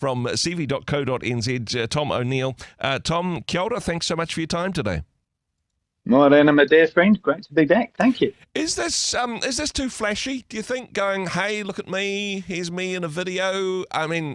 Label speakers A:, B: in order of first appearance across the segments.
A: from cv.co.nz, Tom O'Neill. Tom, kia ora, thanks so much for your time today.
B: Morena, my dear friend. Great to be back. Thank you.
A: Is this too flashy, do you think, going, hey, look at me, here's me in a video? I mean,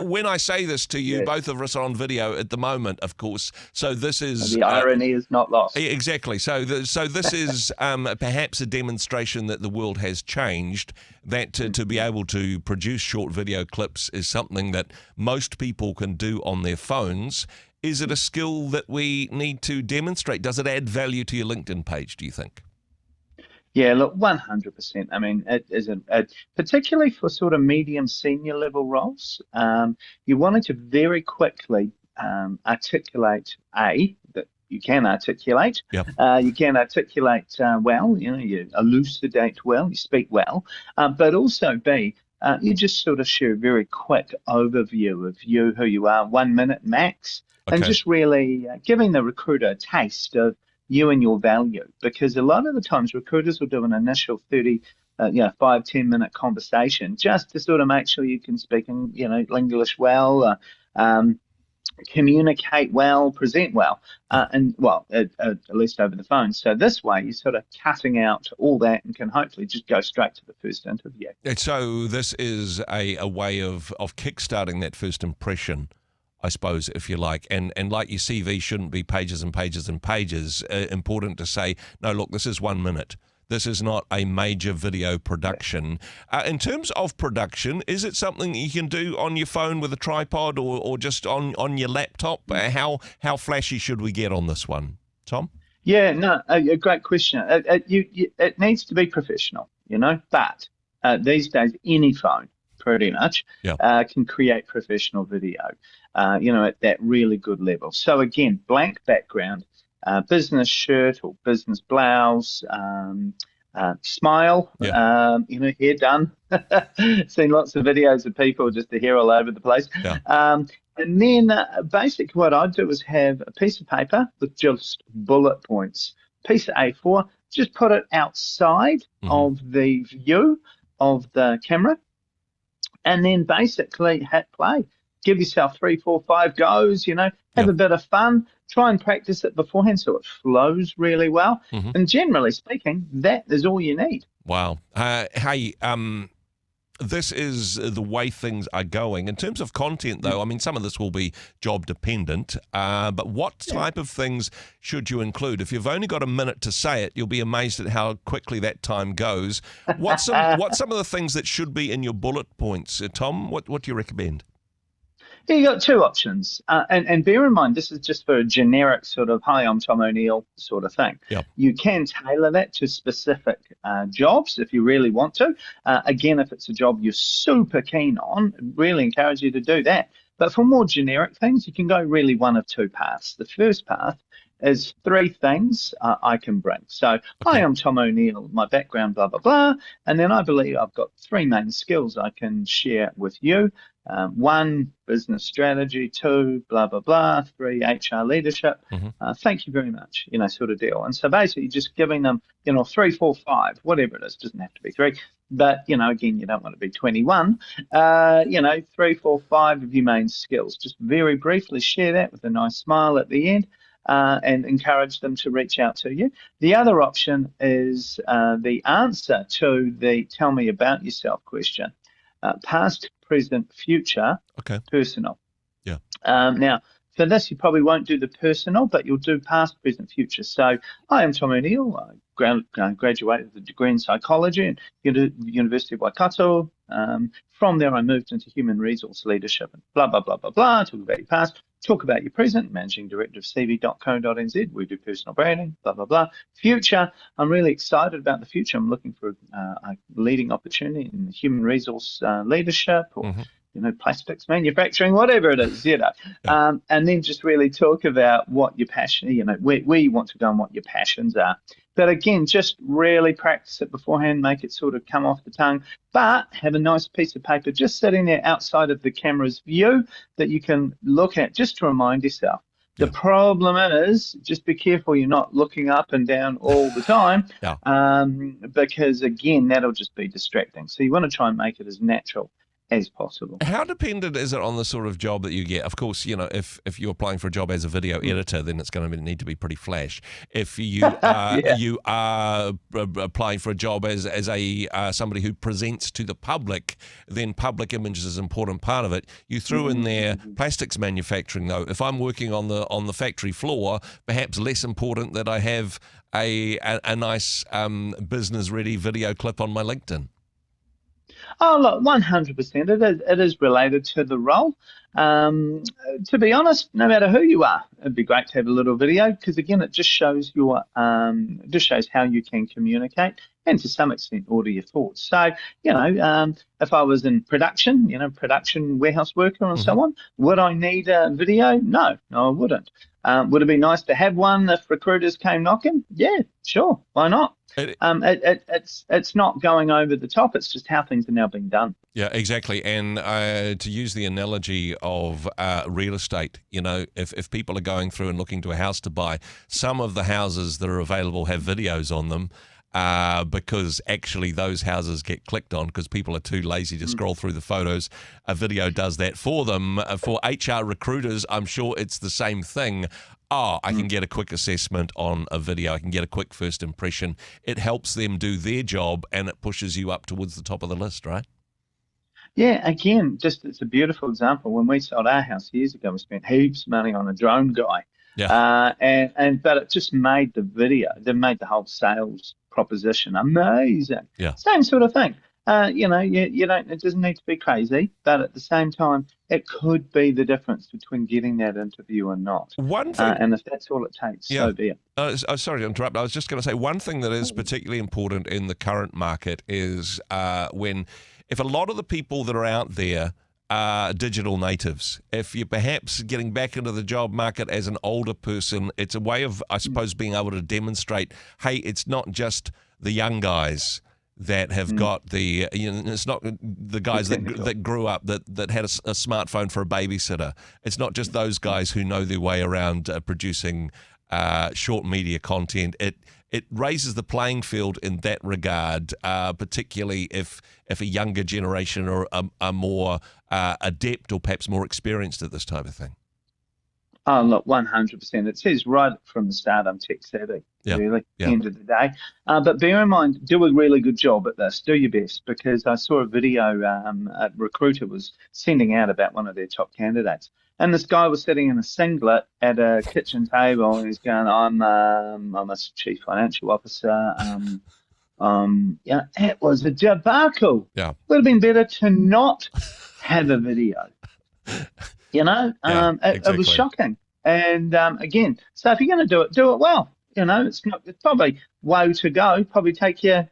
A: when I say this to you,
B: Yes.
A: both of us are on video at the moment, of course, so this is...
B: The irony is not lost.
A: Exactly. So this is perhaps a demonstration that the world has changed, that to be able to produce short video clips is something that most people can do on their phones. Is it a skill that we need to demonstrate? Does it add value to your LinkedIn page, do you think?
B: Yeah, look, 100%. I mean, it is particularly for sort of medium senior level roles. You wanted to very quickly articulate that you can articulate.
A: Yep.
B: You can articulate well. You elucidate well. You speak well, but also B. You just sort of share a very quick overview of you, who you are, 1 minute max, and just really giving the recruiter a taste of you and your value. Because a lot of the times recruiters will do an initial 30, 5-10 minute conversation just to sort of make sure you can speak in, English well, communicate well, present well, at least over the phone. So this way, you're sort of cutting out all that and can hopefully just go straight to the first interview.
A: So this is a way of kickstarting that first impression, I suppose, if you like. And like your CV shouldn't be pages and pages and pages. Important to say, no, look, this is 1 minute. This is not a major video production. In terms of production, is it something you can do on your phone with a tripod or just on your laptop? How flashy should we get on this one, Tom?
B: Yeah, no, a great question. It needs to be professional, but these days any phone pretty much can create professional video, at that really good level. So again, blank background, business shirt or business blouse, smile, hair done. Seen lots of videos of people just the hair all over the place.
A: Yeah.
B: And then basically what I'd do is have a piece of paper with just bullet points, piece of A4, just put it outside of the view of the camera, and then basically hit play. Give yourself 3, 4, 5 goes, have a bit of fun, try and practice it beforehand so it flows really well. And generally speaking, that is all you need.
A: Wow. Hey, this is the way things are going. In terms of content, though, I mean, some of this will be job dependent, but what type of things should you include? If you've only got a minute to say it, you'll be amazed at how quickly that time goes. What's some of the things that should be in your bullet points? Tom, what do you recommend?
B: Yeah, you got 2 options. And bear in mind, this is just for a generic sort of, hi, I'm Tom O'Neill sort of thing.
A: Yep.
B: You can tailor that to specific jobs if you really want to. Again, if it's a job you're super keen on, really encourage you to do that. But for more generic things, you can go really one of 2 paths. The first path is 3 things I can bring. So, hi, I'm Tom O'Neill, my background, blah, blah, blah. And then I believe I've got 3 main skills I can share with you. 1, business strategy. 2, blah, blah, blah. 3, HR leadership. Thank you very much, sort of deal. And so basically just giving them, 3, 4, 5, whatever it is, doesn't have to be 3. But, again, you don't want to be 21. 3, 4, 5 of your main skills. Just very briefly share that with a nice smile at the end. And encourage them to reach out to you. The other option is the answer to the tell me about yourself question. Past, present, future, personal.
A: Yeah.
B: Now, for this, you probably won't do the personal, but you'll do past, present, future. So, hi, I'm Tom O'Neill. I graduated with a degree in psychology at the University of Waikato. From there, I moved into human resource leadership and blah, blah, blah, blah, blah. Talk about your past. Talk about your present, managing director of cv.co.nz. We do personal branding, blah, blah, blah. Future, I'm really excited about the future. I'm looking for a leading opportunity in human resource leadership or, plastics manufacturing, whatever it is, and then just really talk about what your passion, where you want to go and what your passions are. But again, just really practice it beforehand, make it sort of come off the tongue, but have a nice piece of paper just sitting there outside of the camera's view that you can look at just to remind yourself. The problem is, just be careful you're not looking up and down all the time, because again, that'll just be distracting. So you want to try and make it as natural as possible.
A: How dependent is it on the sort of job that you get? Of course, if you're applying for a job as a video editor, then it's going to need to be pretty flash. If you are
B: Yeah.
A: you are applying for a job as a somebody who presents to the public, then public image is an important part of it. You threw in there plastics manufacturing, though. If I'm working on the factory floor, perhaps less important that I have a nice business ready video clip on my LinkedIn.
B: Oh, look, 100%. It is related to the role. To be honest, no matter who you are, it'd be great to have a little video because again, it just shows just shows how you can communicate and to some extent order your thoughts. So, if I was in production, production warehouse worker or so on, would I need a video? No, I wouldn't. Would it be nice to have one if recruiters came knocking? Yeah, sure. Why not? It's not going over the top. It's just how things are now being done.
A: Yeah, exactly. And to use the analogy of real estate, if people are going through and looking to a house to buy, some of the houses that are available have videos on them. Because actually those houses get clicked on because people are too lazy to scroll through the photos. A video does that for them. For HR recruiters, I'm sure it's the same thing. I can get a quick assessment on a video. I can get a quick first impression. It helps them do their job and it pushes you up towards the top of the list, right?
B: Yeah, again, it's a beautiful example. When we sold our house years ago, we spent heaps of money on a drone guy.
A: Yeah.
B: But it just made the video, they made the whole sales proposition amazing.
A: Yeah.
B: Same sort of thing. You don't, it doesn't need to be crazy, but at the same time, it could be the difference between getting that interview or not.
A: One thing,
B: and if that's all it takes, so be it.
A: Sorry to interrupt. I was just going to say one thing that is particularly important in the current market is if a lot of the people that are out there are digital natives. If you're perhaps getting back into the job market as an older person, it's a way of, I suppose, being able to demonstrate, hey, it's not just the young guys that have got it's not the guys that grew up that had a smartphone for a babysitter. It's not just those guys who know their way around producing short media content. It raises the playing field in that regard, particularly if a younger generation are more adept or perhaps more experienced at this type of thing.
B: Oh, look, 100%. It says right from the start, I'm tech savvy, really, end of the day. But bear in mind, do a really good job at this. Do your best, because I saw a video a recruiter was sending out about one of their top candidates. And this guy was sitting in a singlet at a kitchen table, and he's going, I'm a chief financial officer. It was a debacle.
A: Yeah.
B: Would have been better to not have a video. It was shocking. And again, so if you're going to do it well. It's probably woe to go. Probably take you,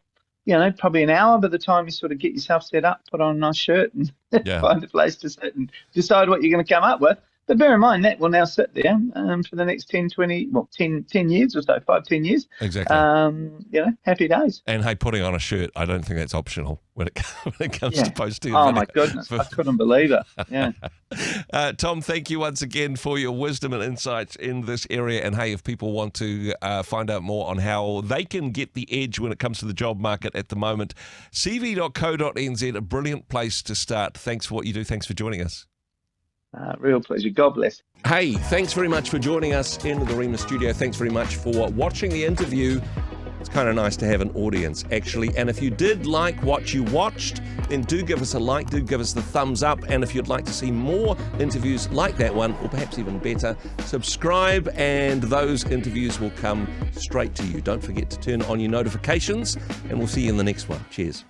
B: probably an hour by the time you sort of get yourself set up, put on a nice shirt and find a place to sit and decide what you're going to come up with. But bear in mind, that will now sit there for the next 10 years or so, 5-10 years.
A: Exactly.
B: Happy days.
A: And hey, putting on a shirt, I don't think that's optional when it comes to posting.
B: Oh, my goodness. I couldn't believe it. Yeah.
A: Tom, thank you once again for your wisdom and insights in this area. And hey, if people want to find out more on how they can get the edge when it comes to the job market at the moment, cv.co.nz, a brilliant place to start. Thanks for what you do. Thanks for joining us.
B: Real pleasure. God bless.
A: Hey, thanks very much for joining us in the Rhema studio. Thanks very much for watching the interview. It's kind of nice to have an audience, actually. And if you did like what you watched, then do give us a like, do give us the thumbs up. And if you'd like to see more interviews like that one, or perhaps even better, subscribe and those interviews will come straight to you. Don't forget to turn on your notifications, and we'll see you in the next one. Cheers.